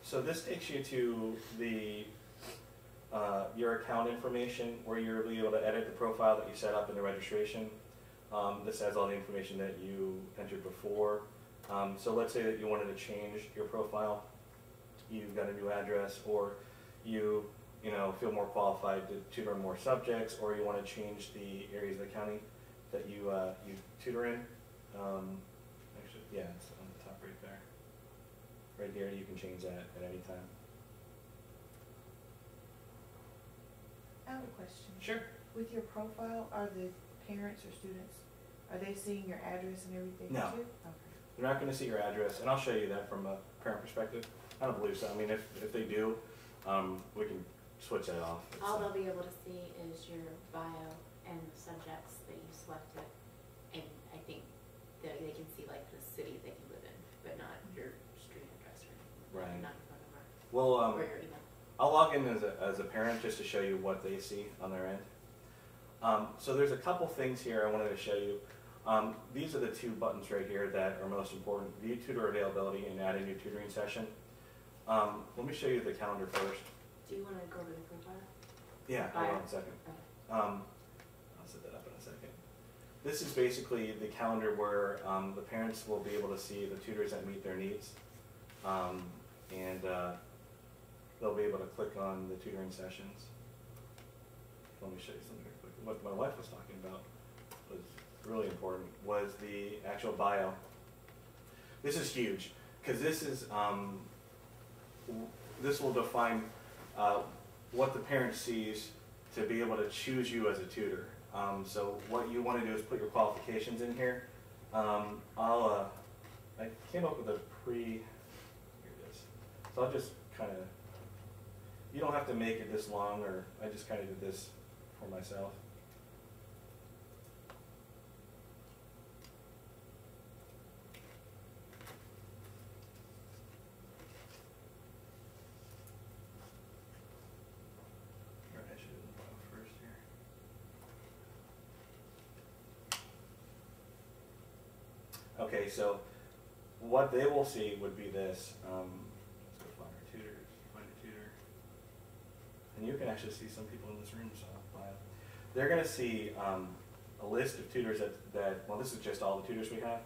So this takes you to the your account information, where you'll be able to edit the profile that you set up in the registration. This has all the information that you entered before. So let's say that you wanted to change your profile. You've got a new address, or you feel more qualified to tutor more subjects, or you want to change the areas of the county that you tutor in. Actually, yeah, it's on the top right there. Right here, you can change that at any time. I have a question. Sure. With your profile, are the parents or students, are they seeing your address and everything No. too? Okay. They're not going to see your address, and I'll show you that from a parent perspective. I don't believe so. I mean, if they do, we can switch that off. All they'll be able to see is your bio and the subjects that you selected, and I think that they can see like the city that you live in, but not your street address or anything. Right. Not your phone number. Well, or your email. I'll log in as a parent just to show you what they see on their end. So there's a couple things here I wanted to show you. These are the two buttons right here that are most important: view tutor availability and add a new tutoring session. Let me show you the calendar first. Do you want to go over the profile? Yeah, hold on a second. Okay. I'll set that up in a second. This is basically the calendar where the parents will be able to see the tutors that meet their needs. And they'll be able to click on the tutoring sessions. Let me show you something real quick. What my wife was talking about was really important, was the actual bio. This is huge, because this is this will define what the parent sees to be able to choose you as a tutor. So what you want to do is put your qualifications in here. I came up with a here it is. So I'll just kind of, you don't have to make it this long, or I just kind of did this for myself. I should have done the first here. Okay, so what they will see would be this. Let's go find our tutors, find a tutor. And you can actually see some people in this room, so they're going to see a list of tutors that, well, this is just all the tutors we have,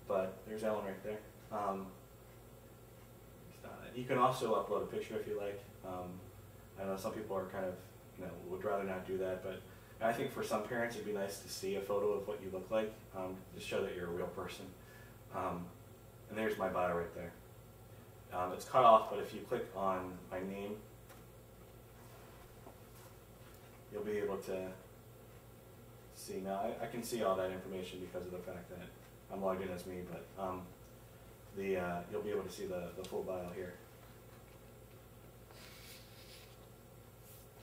but there's Ellen right there. You can also upload a picture if you like. I know some people are kind of, would rather not do that, but I think for some parents it'd be nice to see a photo of what you look like, to show that you're a real person. And there's my bio right there. It's cut off, but if you click on my name, you'll be able to see. Now, I can see all that information because of the fact that I'm logged in as me, but you'll be able to see the full bio here.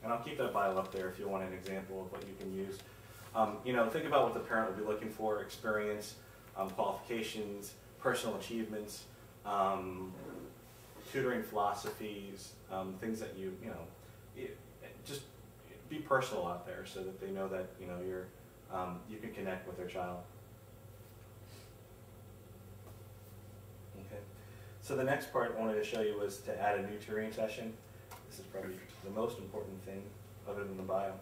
And I'll keep that bio up there if you want an example of what you can use. Think about what the parent will be looking for: experience, qualifications, personal achievements, tutoring philosophies, things that just be personal out there so that they know that you can connect with their child. Okay. So the next part I wanted to show you was to add a new tutoring session. This is probably the most important thing other than the bio.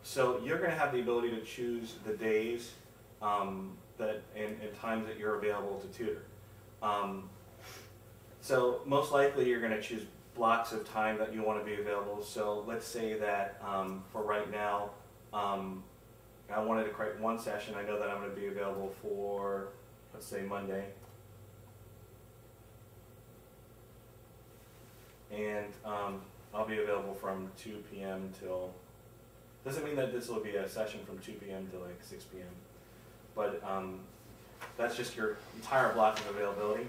So you're going to have the ability to choose the days and times that you're available to tutor. So most likely you're going to choose blocks of time that you want to be available. So let's say that for right now, I wanted to create one session. I know that I'm going to be available for, let's say, Monday. And I'll be available from 2 p.m. till, doesn't mean that this will be a session from 2 p.m. to like 6 p.m. But that's just your entire block of availability.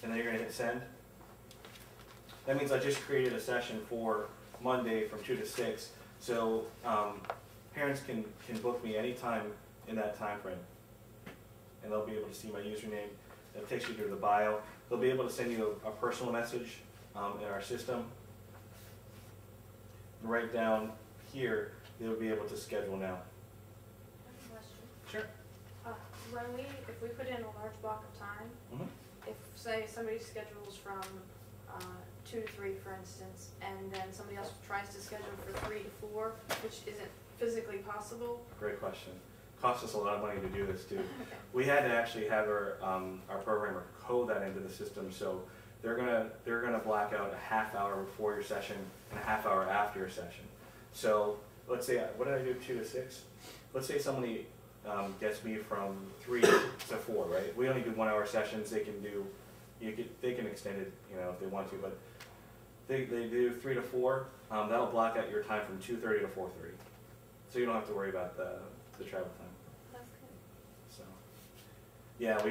And then you're going to hit send. That means I just created a session for Monday from 2 to 6. So parents can book me anytime in that time frame. And they'll be able to see my username. That takes you to the bio. They'll be able to send you a personal message in our system. And right down here, they'll be able to schedule now. I have a question. Sure. If we put in a large block of time, if, say, somebody schedules from 2 to 3, for instance, and then somebody else tries to schedule for 3 to 4, which isn't physically possible? Great question. Costs us a lot of money to do this too. Okay. We had to actually have our programmer code that into the system, so they're gonna black out a half hour before your session and a half hour after your session. So let's say, what did I do, 2 to 6? Let's say somebody gets me from 3 to 4, right? We only do 1 hour sessions. They can do, they can extend it, you know, if they want to, but they do 3 to 4. That'll block out your time from 2:30 to 4:30, so you don't have to worry about the travel time. That's good. So, yeah,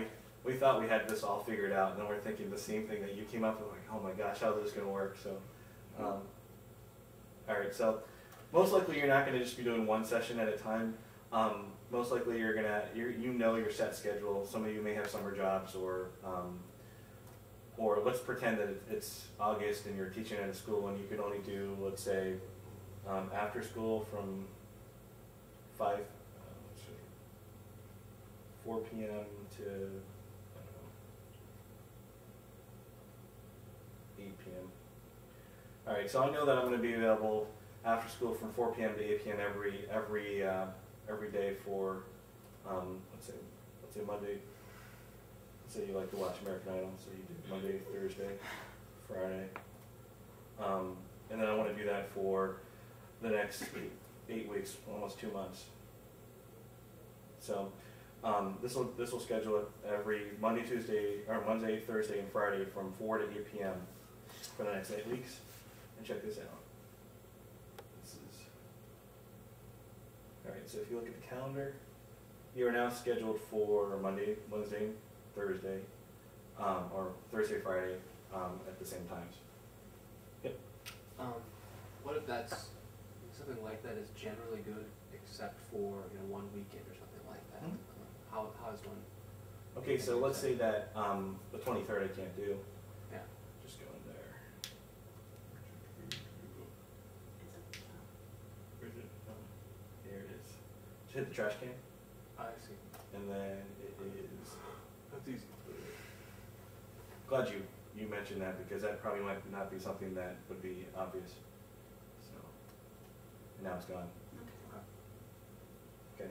we thought we had this all figured out, and then we're thinking the same thing that you came up with, like, oh my gosh, how's this gonna work? So, all right, so most likely you're not gonna just be doing one session at a time. Most likely you're you know your set schedule. Some of you may have summer jobs, or let's pretend that it's August and you're teaching at a school and you can only do, let's say, after school from 4 p.m. to, I don't know, 8 p.m. All right, so I know that I'm going to be available after school from 4 p.m. to 8 p.m. every day for, let's say Monday. Let's say you like to watch American Idol, so you do Monday, Thursday, Friday, and then I want to do that for the next 8 weeks, almost 2 months. So this will schedule it every Monday, Tuesday, or Wednesday, Thursday, and Friday from 4 to 8 p.m. for the next 8 weeks. And check this out. This is, all right, so if you look at the calendar, you are now scheduled for Monday, Wednesday, Thursday, or Thursday, Friday, at the same times. Yep. What if that's something like that is generally good, except for 1 weekend or something like that? Mhm. How is one? Okay, so let's say that the 23rd I can't do. Yeah. Just go in there. Where's it? Here it is. Just hit the trash can, I see. and then it is. That's easy. Glad you mentioned that, because that probably might not be something that would be obvious. So, and now it's gone. Okay.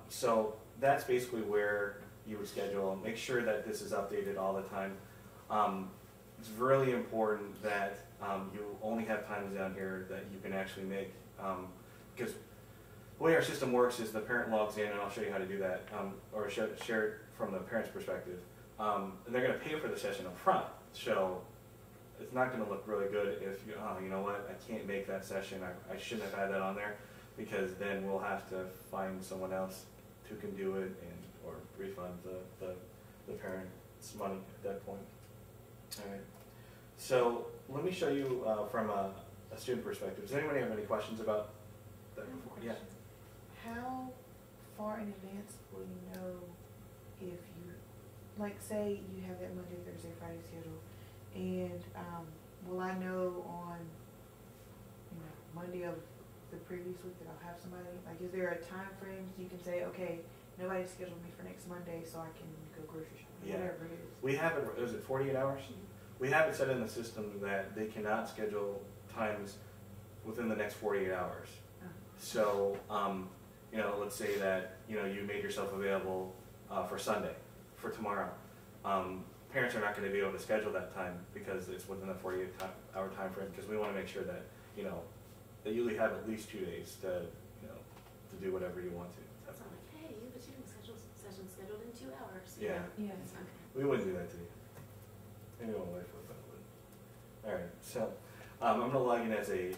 So that's basically where you would schedule. Make sure that this is updated all the time. It's really important that you only have times down here that you can actually make, because the way our system works is the parent logs in, and I'll show you how to do that, or share it from the parent's perspective. And they're going to pay for the session up front, so it's not going to look really good if you, oh, you know what, I can't make that session, I shouldn't have had that on there, because then we'll have to find someone else who can do it, and or refund the parent's money at that point. All right. So let me show you from a student perspective. Does anybody have any questions about that before? Yeah. How far in advance will you know if you, like, say you have that Monday, Thursday, Friday schedule, and will I know on, Monday of the previous week that I'll have somebody? Like, is there a time frame you can say, okay, nobody scheduled me for next Monday, so I can go grocery shopping, Yeah. whatever it is? We have it, is it 48 hours? We have it set in the system that they cannot schedule times within the next 48 hours. Oh. So, let's say that, you made yourself available for Sunday, for tomorrow. Parents are not going to be able to schedule that time because it's within the 48-hour time frame, because we want to make sure that, that you have at least 2 days to do whatever you want to. It's not like, hey, you have a tutoring session scheduled in 2 hours. Yeah. Yeah. It's not gonna. We wouldn't do that to you. Maybe my wife would, but I wouldn't. All right, so I'm going to log in as a